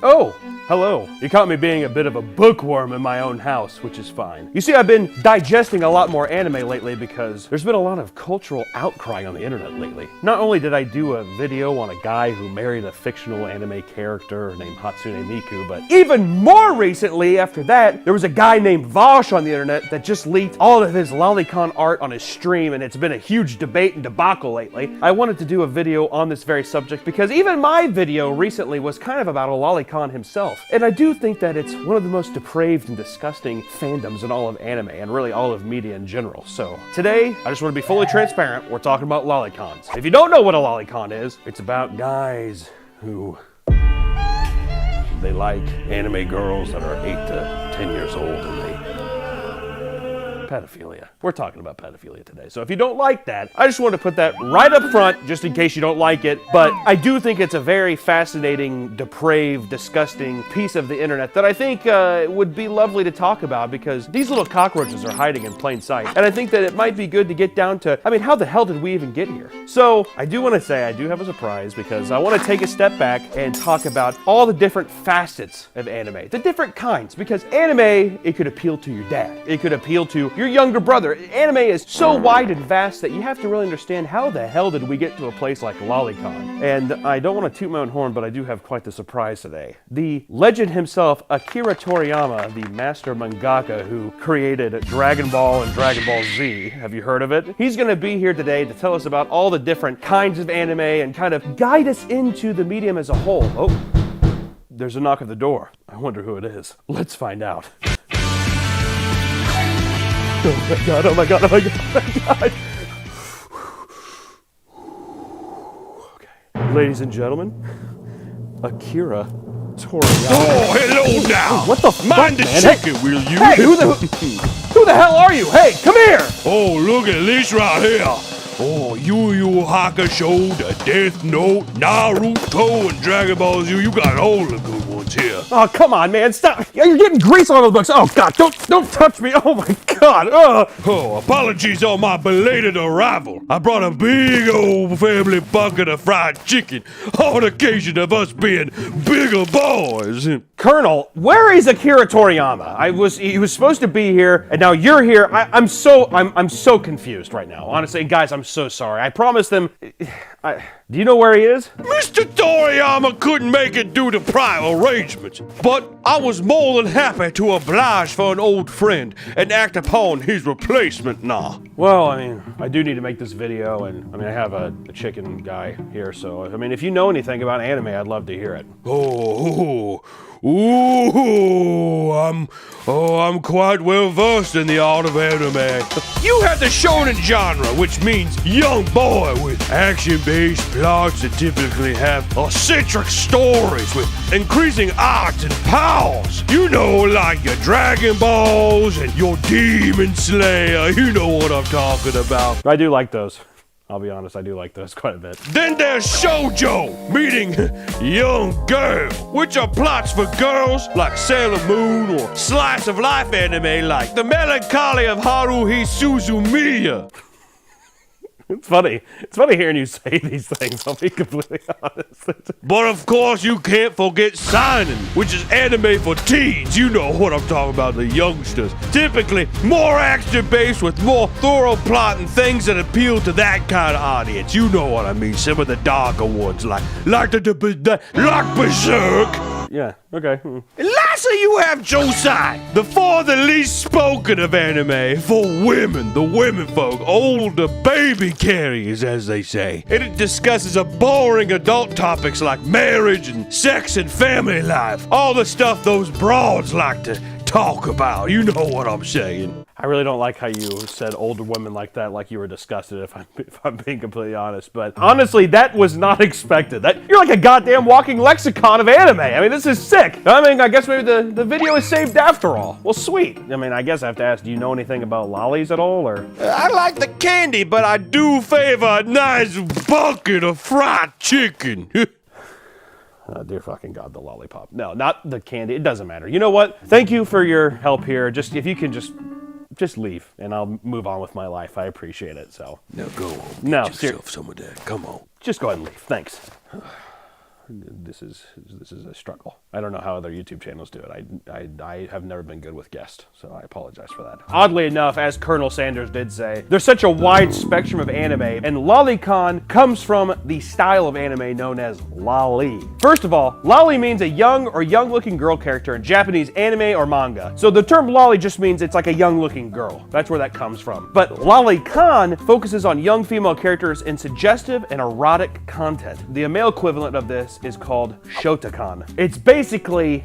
Oh, hello. You caught me being a bit of a bookworm in my own house, which is fine. You see, I've been digesting a lot more anime lately because there's been a lot of cultural outcry on the internet lately. Not only did I do a video on a guy who married a fictional anime character named Hatsune Miku, but even more recently after that, there was a guy named Vosh on the internet that just leaked all of his lolicon art on his stream, and it's been a huge debate and debacle lately. I wanted to do a video on this very subject because even my video recently was kind of about a lolicon himself. And I do think that it's one of the most depraved and disgusting fandoms in all of anime and really all of media in general. So today, I just want to be fully transparent. We're talking about lolicons. If you don't know what a lolicon is, it's about guys who they like anime girls that are 8 to 10 years old and they pedophilia. We're talking about pedophilia today. So if you don't like that, I just want to put that right up front just in case you don't like it. But I do think it's a very fascinating, depraved, disgusting piece of the internet that I think would be lovely to talk about because these little cockroaches are hiding in plain sight. And I think that it might be good to get down to, I mean, how the hell did we even get here? So I do want to say I do have a surprise because I want to take a step back and talk about all the different facets of anime, the different kinds, because anime, it could appeal to your dad. It could appeal to your younger brother. Anime is so wide and vast that you have to really understand how the hell did we get to a place like lolicon. And I don't want to toot my own horn, but I do have quite the surprise today. The legend himself, Akira Toriyama, the master mangaka who created Dragon Ball and Dragon Ball Z, have you heard of it? He's going to be here today to tell us about all the different kinds of anime and kind of guide us into the medium as a whole. Oh, there's a knock at the door. I wonder who it is. Let's find out. Oh my god, oh my god, oh my god, oh my god. Okay. Ladies and gentlemen, Akira Toriyama. Oh, hello now! What the fuck, Mind the man? chicken, will you? Hey, who the hell are you? Hey, come here! Oh, look at this right here. Oh, Yu Yu Hakusho, the Death Note, Naruto, and Dragon Ball Z. You got all the good ones here. Oh, come on, man, stop. You're getting grease on all the books. Oh, God, don't touch me. Oh, my God. Oh, apologies on my belated arrival. I brought a big old family bucket of fried chicken on occasion of us being bigger boys. Colonel, where is Akira Toriyama? He was supposed to be here, and now you're here. I'm so confused right now. Honestly, guys, I'm so sorry. I promised them. Do you know where he is? Mr. Toriyama couldn't make it due to prior arrangements, but I was more than happy to oblige for an old friend and act upon his replacement now. Well, I mean, I do need to make this video, and I mean, I have a chicken guy here, so I mean, if you know anything about anime, I'd love to hear it. I'm quite well versed in the art of anime. You have the shonen genre, which means young boy with action-based plots that typically have eccentric stories with increasing odds and powers. You know, like your Dragon Balls and your Demon Slayer. You know what I'm talking about. I do like those. I'll be honest, I do like those quite a bit. Then there's shoujo, meaning young girl, which are plots for girls like Sailor Moon or slice of life anime like The Melancholy of Haruhi Suzumiya. It's funny. It's funny hearing you say these things, I'll be completely honest. But of course you can't forget seinen, which is anime for teens. You know what I'm talking about, the youngsters. Typically more action-based with more thorough plot and things that appeal to that kind of audience. You know what I mean, some of the darker ones like Berserk. Yeah, okay. And lastly, you have Josai, the for the least spoken of anime for women, the women folk, older baby carriers, as they say. And it discusses a boring adult topics like marriage and sex and family life. All the stuff those broads like to talk about. You know what I'm saying. I really don't like how you said older women like that, like you were disgusted, if I'm being completely honest. But honestly, that was not expected. You're like a goddamn walking lexicon of anime. I mean, this is sick. I mean, I guess maybe the video is saved after all. Well, sweet. I mean, I guess I have to ask, do you know anything about lollies at all, or? I like the candy, but I do favor a nice bucket of fried chicken. Dear fucking God, the lollipop. No, not the candy. It doesn't matter. You know what? Thank you for your help here. Just, if you can just leave, and I'll move on with my life. I appreciate it, so. Now go on. No, Get yourself some of that. Come on. Just go ahead and leave. Thanks. this is a struggle. I don't know how other YouTube channels do it. I have never been good with guests, so I apologize for that. Oddly enough, as Colonel Sanders did say, there's such a wide spectrum of anime, and lolicon comes from the style of anime known as loli. First of all, loli means a young or young-looking girl character in Japanese anime or manga. So the term loli just means it's like a young-looking girl. That's where that comes from. But lolicon focuses on young female characters in suggestive and erotic content. The male equivalent of this is called shotacon. It's basically,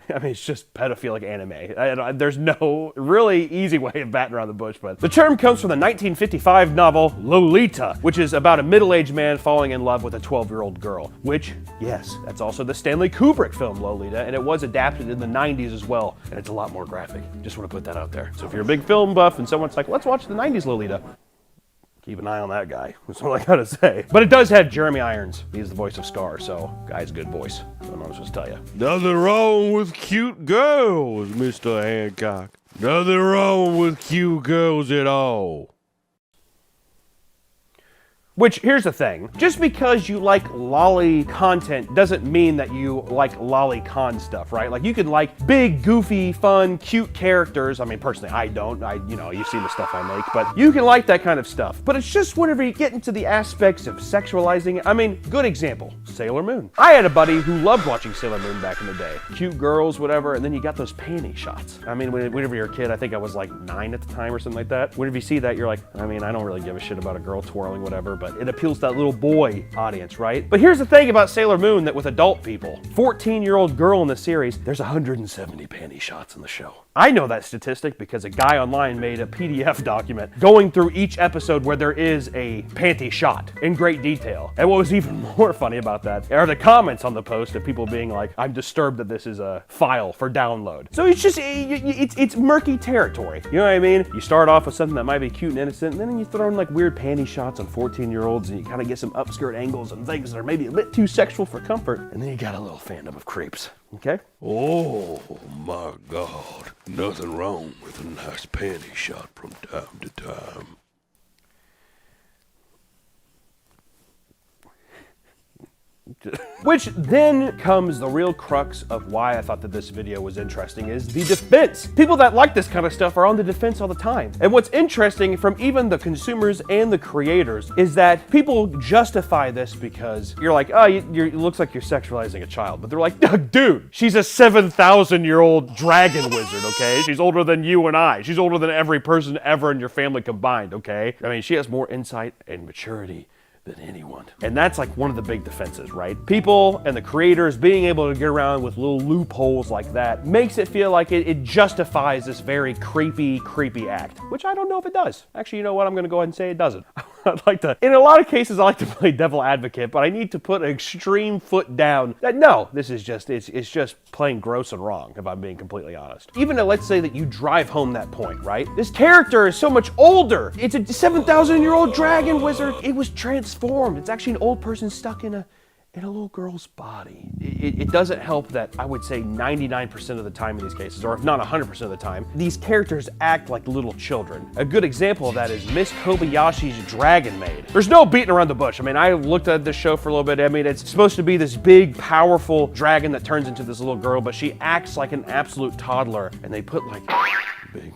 I mean, it's just pedophilic anime. There's no really easy way of batting around the bush, but the term comes from the 1955 novel Lolita, which is about a middle-aged man falling in love with a 12-year-old girl, which, yes, that's also the Stanley Kubrick film Lolita, and it was adapted in the 90s as well, and it's a lot more graphic. Just want to put that out there. So if you're a big film buff and someone's like, let's watch the 90s Lolita, keep an eye on that guy. That's all I gotta say. But it does have Jeremy Irons. He's the voice of Scar, so guy's a good voice. I don't know what I'm supposed to tell you. Nothing wrong with cute girls, Mr. Hancock. Nothing wrong with cute girls at all. Which, here's the thing, just because you like lolly content doesn't mean that you like lolicon stuff, right? Like, you can like big, goofy, fun, cute characters. I mean, personally, I don't. You've seen the stuff I make, but you can like that kind of stuff. But it's just whenever you get into the aspects of sexualizing it. I mean, good example, Sailor Moon. I had a buddy who loved watching Sailor Moon back in the day. Cute girls, whatever, and then you got those panty shots. I mean, whenever you're a kid, I think I was like 9 at the time or something like that. Whenever you see that, you're like, I mean, I don't really give a shit about a girl twirling, whatever, but it appeals to that little boy audience, right? But here's the thing about Sailor Moon that with adult people, 14-year-old girl in the series, there's 170 panty shots in the show. I know that statistic because a guy online made a PDF document going through each episode where there is a panty shot in great detail. And what was even more funny about that are the comments on the post of people being like, I'm disturbed that this is a file for download. So it's just, it's murky territory. You know what I mean? You start off with something that might be cute and innocent, and then you throw in like weird panty shots on 14-year-olds, and you kind of get some upskirt angles and things that are maybe a bit too sexual for comfort, and then you got a little fandom of creeps. Okay? Oh my God. Nothing wrong with a nice panty shot from time to time. Which then comes the real crux of why I thought that this video was interesting is the defense. People that like this kind of stuff are on the defense all the time. And what's interesting from even the consumers and the creators is that people justify this because you're like, oh, it looks like you're sexualizing a child. But they're like, dude, she's a 7,000-year-old dragon wizard, okay? She's older than you and I. She's older than every person ever in your family combined, okay? I mean, she has more insight and maturity than anyone. And that's like one of the big defenses, right? People and the creators being able to get around with little loopholes like that makes it feel like it justifies this very creepy act, which I don't know if it does. Actually, you know what? I'm gonna go ahead and say it doesn't. In a lot of cases, I like to play devil advocate, but I need to put an extreme foot down that no, this is just, it's just plain gross and wrong, if I'm being completely honest. Even let's say that you drive home that point, right? This character is so much older. It's a 7,000-year-old dragon wizard. It was transformed. It's actually an old person stuck in a little girl's body. It doesn't help that I would say 99% of the time in these cases, or if not 100% of the time, these characters act like little children. A good example of that is Miss Kobayashi's Dragon Maid. There's no beating around the bush. I mean, I looked at this show for a little bit. I mean, it's supposed to be this big, powerful dragon that turns into this little girl, but she acts like an absolute toddler, and they put like big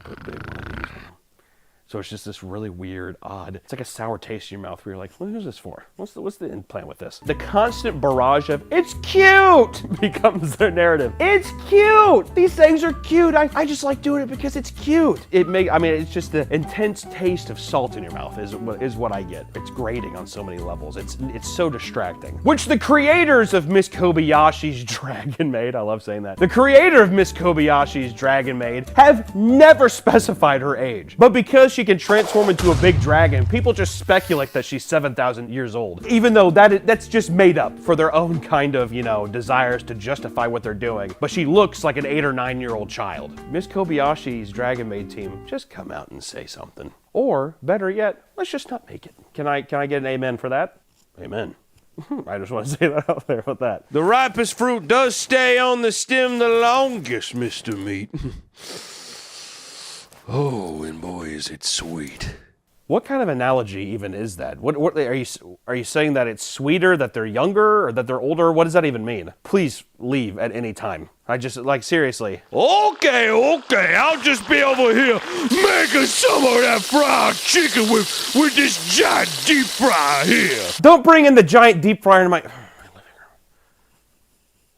one of these on them. So it's just this really weird, odd, it's like a sour taste in your mouth where you're like, what is this for? What's the end plan with this? The constant barrage of, it's cute, becomes their narrative. It's cute! These things are cute! I just like doing it because it's cute. It's just the intense taste of salt in your mouth is what I get. It's grating on so many levels. It's so distracting. Which the creators of Miss Kobayashi's Dragon Maid, I love saying that, the creator of Miss Kobayashi's Dragon Maid have never specified her age. But because she can transform into a big dragon, people just speculate that she's 7,000 years old, even though that's just made up for their own kind of, desires to justify what they're doing. But she looks like an 8 or 9-year-old child. Miss Kobayashi's Dragon Maid team, just come out and say something. Or, better yet, let's just not make it. Can I get an amen for that? Amen. I just want to say that out there with that. The ripest fruit does stay on the stem the longest, Mr. Meat. Oh, and boy, is it sweet. What kind of analogy even is that? What are you saying that it's sweeter that they're younger or that they're older? What does that even mean? Please leave at any time. I just, like, seriously. Okay, I'll just be over here making some of that fried chicken with this giant deep fryer here. Don't bring in the giant deep fryer into my living room.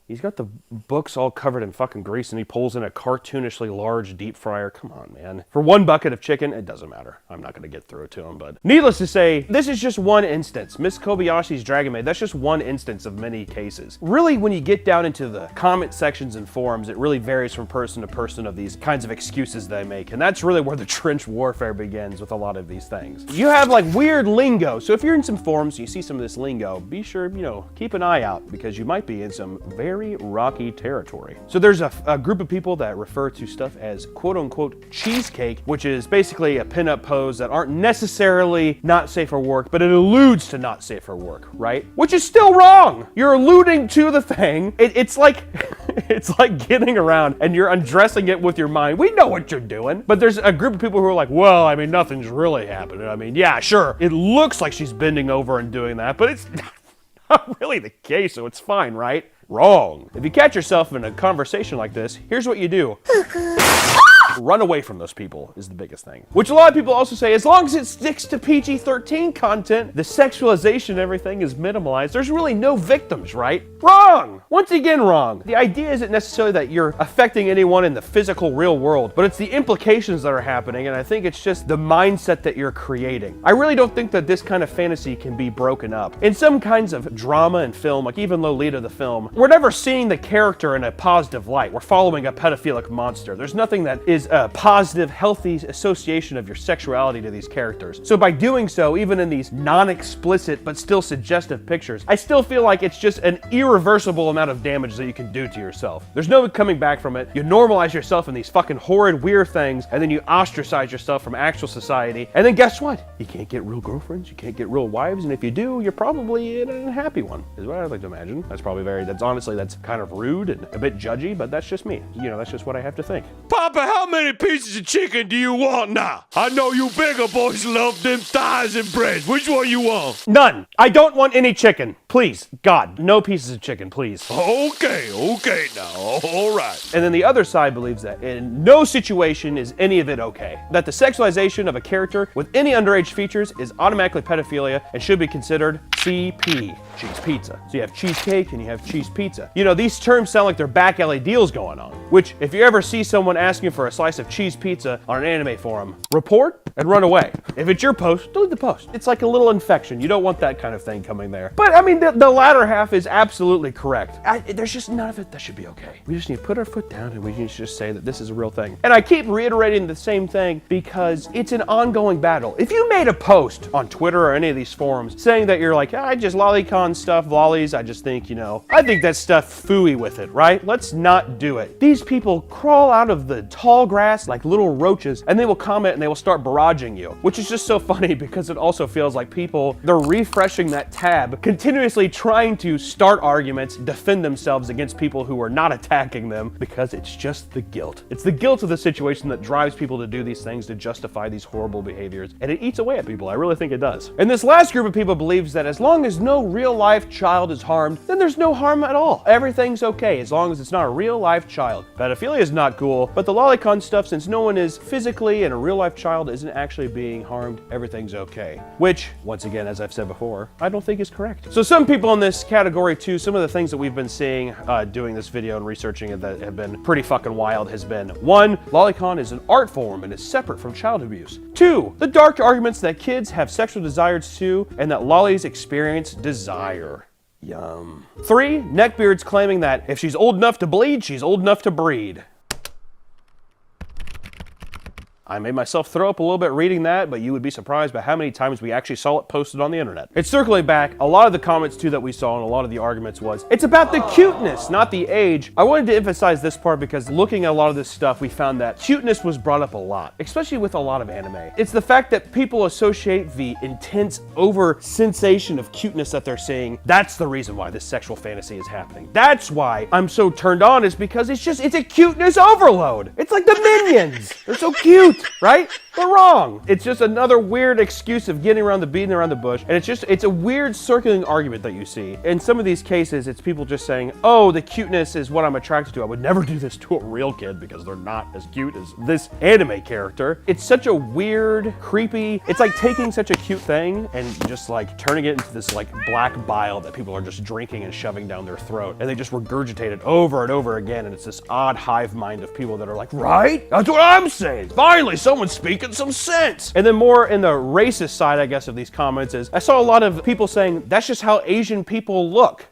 He's got the books all covered in fucking grease and he pulls in a cartoonishly large deep fryer. Come on, man. For one bucket of chicken, it doesn't matter. I'm not going to get through it to him, but needless to say, this is just one instance. Miss Kobayashi's Dragon Maid, that's just one instance of many cases. Really, when you get down into the comment sections and forums, it really varies from person to person of these kinds of excuses they make. And that's really where the trench warfare begins with a lot of these things. You have like weird lingo. So if you're in some forums and you see some of this lingo, be sure, keep an eye out because you might be in some very rocky territory. So there's a group of people that refer to stuff as quote unquote cheesecake, which is basically a pinup pose that aren't necessarily not safe for work, but it alludes to not safe for work, right? Which is still wrong. You're alluding to the thing. It's like it's like getting around and you're undressing it with your mind. We know what you're doing, but there's a group of people who are like, well, I mean, nothing's really happening. I mean, yeah, sure. It looks like she's bending over and doing that, but it's not really the case, so it's fine, right? Wrong. If you catch yourself in a conversation like this, here's what you do. Run away from those people is the biggest thing. Which a lot of people also say, as long as it sticks to PG-13 content, the sexualization and everything is minimalized. There's really no victims, right? Wrong! Once again, wrong. The idea isn't necessarily that you're affecting anyone in the physical real world, but it's the implications that are happening, and I think it's just the mindset that you're creating. I really don't think that this kind of fantasy can be broken up. In some kinds of drama and film, like even Lolita the film, we're never seeing the character in a positive light. We're following a pedophilic monster. There's nothing that is a positive, healthy association of your sexuality to these characters. So by doing so, even in these non-explicit but still suggestive pictures, I still feel like it's just an irreversible amount of damage that you can do to yourself. There's no coming back from it. You normalize yourself in these fucking horrid, weird things, and then you ostracize yourself from actual society. And then guess what? You can't get real girlfriends, you can't get real wives, and if you do, you're probably in an unhappy one, is what I'd like to imagine. That's kind of rude and a bit judgy, but that's just me. That's just what I have to think. Papa, how many pieces of chicken do you want now? I know you bigger boys love them thighs and breasts. Which one you want? None. I don't want any chicken. Please, God, no pieces of chicken, please. Okay now, all right. And then the other side believes that in no situation is any of it okay. That the sexualization of a character with any underage features is automatically pedophilia and should be considered CP, cheese pizza. So you have cheesecake and you have cheese pizza. These terms sound like they're back alley deals going on, which if you ever see someone asking for a slice of cheese pizza on an anime forum, report and run away. If it's your post, delete the post. It's like a little infection. You don't want that kind of thing coming there. But I mean, the latter half is absolutely correct. There's just none of it that should be okay. We just need to put our foot down and we need to just say that this is a real thing. And I keep reiterating the same thing because it's an ongoing battle. If you made a post on Twitter or any of these forums saying that you're like, I just lolicon stuff, lollies, I just think, I think that stuff phooey with it, right? Let's not do it. These people crawl out of the tall grass like little roaches and they will comment and they will start barraging you, which is just so funny because it also feels like they're refreshing that tab, continuously trying to start arguments, defend themselves against people who are not attacking them because it's just the guilt. It's the guilt of the situation that drives people to do these things to justify these horrible behaviors, and it eats away at people. I really think it does. And this last group of people believes that as long as no real life child is harmed, then there's no harm at all. Everything's okay as long as it's not a real life child. Pedophilia is not cool, but the lolicon stuff, since no one is physically and a real life child isn't actually being harmed, everything's okay. Which, once again, as I've said before, I don't think is correct. So some people in this category too, some of the things that we've been seeing doing this video and researching it that have been pretty fucking wild has been 1, lolicon is an art form and is separate from child abuse. 2, the dark arguments that kids have sexual desires too and that lollies experience desire. Yum. 3, neckbeards claiming that if she's old enough to bleed, she's old enough to breed. I made myself throw up a little bit reading that, but you would be surprised by how many times we actually saw it posted on the internet. It's circling back. A lot of the comments too that we saw and a lot of the arguments was, it's about the cuteness, not the age. I wanted to emphasize this part because looking at a lot of this stuff, we found that cuteness was brought up a lot, especially with a lot of anime. It's the fact that people associate the intense over-sensation of cuteness that they're seeing. That's the reason why this sexual fantasy is happening. That's why I'm so turned on, is because it's a cuteness overload. It's like the Minions. They're so cute. cute, right? They're wrong. It's just another weird excuse of beating around the bush. And it's a weird circling argument that you see. In some of these cases, it's people just saying, oh, the cuteness is what I'm attracted to. I would never do this to a real kid because they're not as cute as this anime character. It's such a weird, creepy, it's like taking such a cute thing and just like turning it into this like black bile that people are just drinking and shoving down their throat. And they just regurgitate it over and over again. And it's this odd hive mind of people that are like, right? That's what I'm saying. Finally, someone's speaking some sense. And then more in the racist side, I guess, of these comments is I saw a lot of people saying that's just how Asian people look.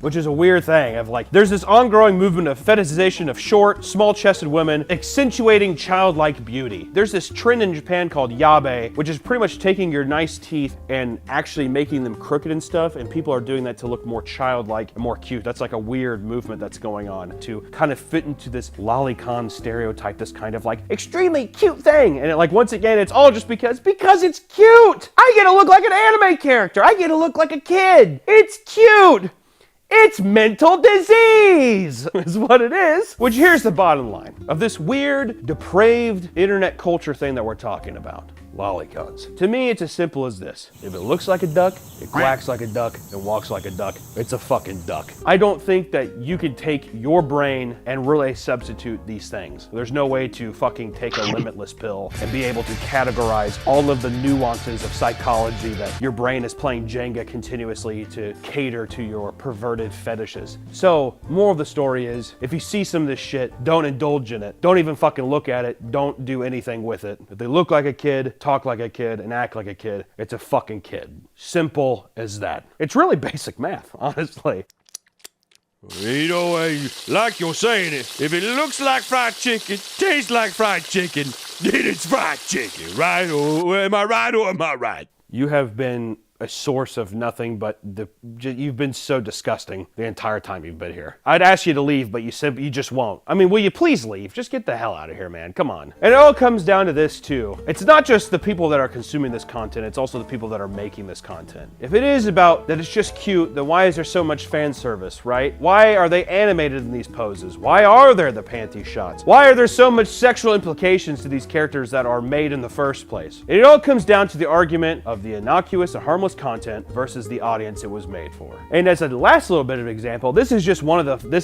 Which is a weird thing of like, there's this ongoing movement of fetishization of short, small-chested women, accentuating childlike beauty. There's this trend in Japan called yabe, which is pretty much taking your nice teeth and actually making them crooked and stuff, and people are doing that to look more childlike and more cute. That's like a weird movement that's going on to kind of fit into this lolicon stereotype, this kind of like extremely cute thing. And like, once again, it's all just because it's cute. I get to look like an anime character. I get to look like a kid. It's cute. It's mental disease, is what it is. Which here's the bottom line of this weird, depraved internet culture thing that we're talking about. Lolicons. To me, it's as simple as this. If it looks like a duck, it quacks like a duck, and walks like a duck, it's a fucking duck. I don't think that you can take your brain and really substitute these things. There's no way to fucking take a limitless pill and be able to categorize all of the nuances of psychology that your brain is playing Jenga continuously to cater to your perverted fetishes. So, moral of the story is, if you see some of this shit, don't indulge in it. Don't even fucking look at it. Don't do anything with it. If they look like a kid, talk like a kid, and act like a kid, it's a fucking kid. Simple as that. It's really basic math, honestly. You know, like you're saying it, if it looks like fried chicken, tastes like fried chicken, then it's fried chicken, right? Or am I right or am I right? You have been a source of nothing but you've been so disgusting the entire time you've been here. I'd ask you to leave, but you just won't. I mean, will you please leave? Just get the hell out of here, man. Come on. And it all comes down to this too. It's not just the people that are consuming this content, it's also the people that are making this content. If it is about that it's just cute, then why is there so much fan service, right? Why are they animated in these poses? Why are there the panty shots? Why are there so much sexual implications to these characters that are made in the first place? And it all comes down to the argument of the innocuous and harmless content versus the audience it was made for. And as a last little bit of example, this is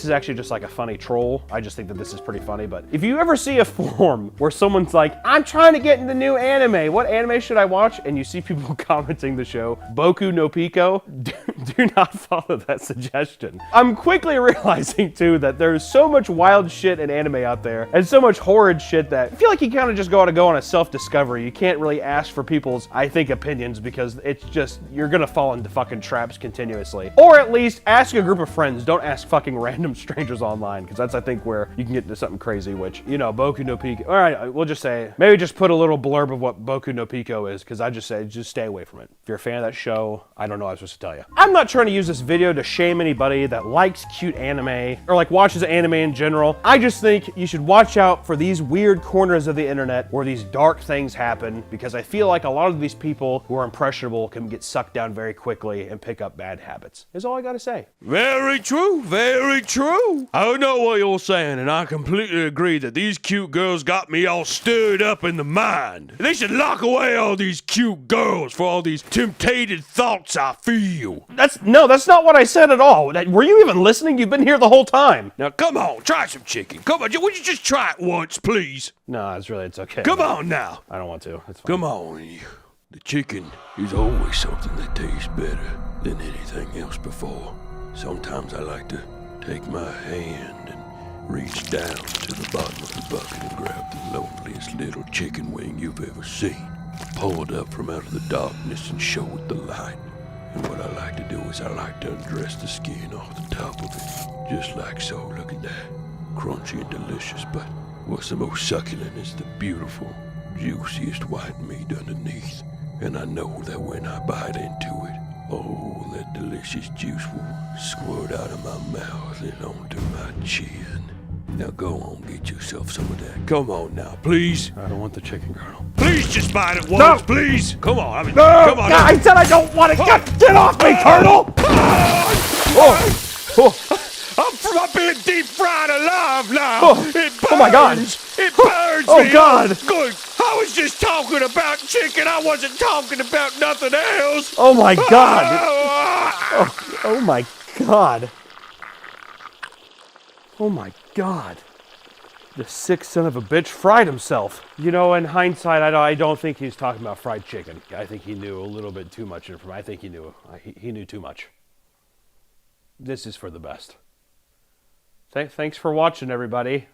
actually just like a funny troll. I just think that this is pretty funny, but if you ever see a forum where someone's like, I'm trying to get into new anime, what anime should I watch? And you see people commenting the show, Boku no Pico, do not follow that suggestion. I'm quickly realizing too that there's so much wild shit in anime out there and so much horrid shit that I feel like you kind of just gotta go on a self-discovery. You can't really ask for people's, I think, opinions because it's just, you're gonna fall into fucking traps continuously. Or at least ask a group of friends. Don't ask fucking random strangers online, because that's, I think, where you can get into something crazy, which, you know, Boku no Pico. All right, we'll just say, maybe just put a little blurb of what Boku no Pico is, because I just say, just stay away from it. If you're a fan of that show, I don't know what I'm supposed to tell you. I'm not trying to use this video to shame anybody that likes cute anime, or like watches anime in general. I just think you should watch out for these weird corners of the internet where these dark things happen, because I feel like a lot of these people who are impressionable can get sucked down very quickly and pick up bad habits, is all I gotta say. Very true, very true. I know what you're saying, and I completely agree that these cute girls got me all stirred up in the mind. They should lock away all these cute girls for all these temptated thoughts I feel. That's not what I said at all. Were you even listening? You've been here the whole time. Now come on, try some chicken. Come on, would you just try it once, please? No, it's okay. Come on now. I don't want to. It's fine. Come on. The chicken is always something that tastes better than anything else before. Sometimes I like to take my hand and reach down to the bottom of the bucket and grab the loneliest little chicken wing you've ever seen. Pull it up from out of the darkness and show it the light. And what I like to do is I like to undress the skin off the top of it. Just like so. Look at that. Crunchy and delicious, but what's the most succulent is the beautiful, juiciest white meat underneath. And I know that when I bite into it, oh, that delicious juice will squirt out of my mouth and onto my chin. Now go on, get yourself some of that. Come on now, please. I don't want the chicken kernel. Please just bite it once, please. Come on, come on. God, I said I don't want it. Get off me, Colonel! I'm being deep fried alive now. It Oh my God. It burns Oh, me. God. Good. I was just talking about chicken. I wasn't talking about nothing else. Oh my God. Oh my God. Oh my God. The sick son of a bitch fried himself. You know, in hindsight, I don't think he was talking about fried chicken. I think he knew a little bit too much information. I think he knew too much. This is for the best. Thanks for watching, everybody.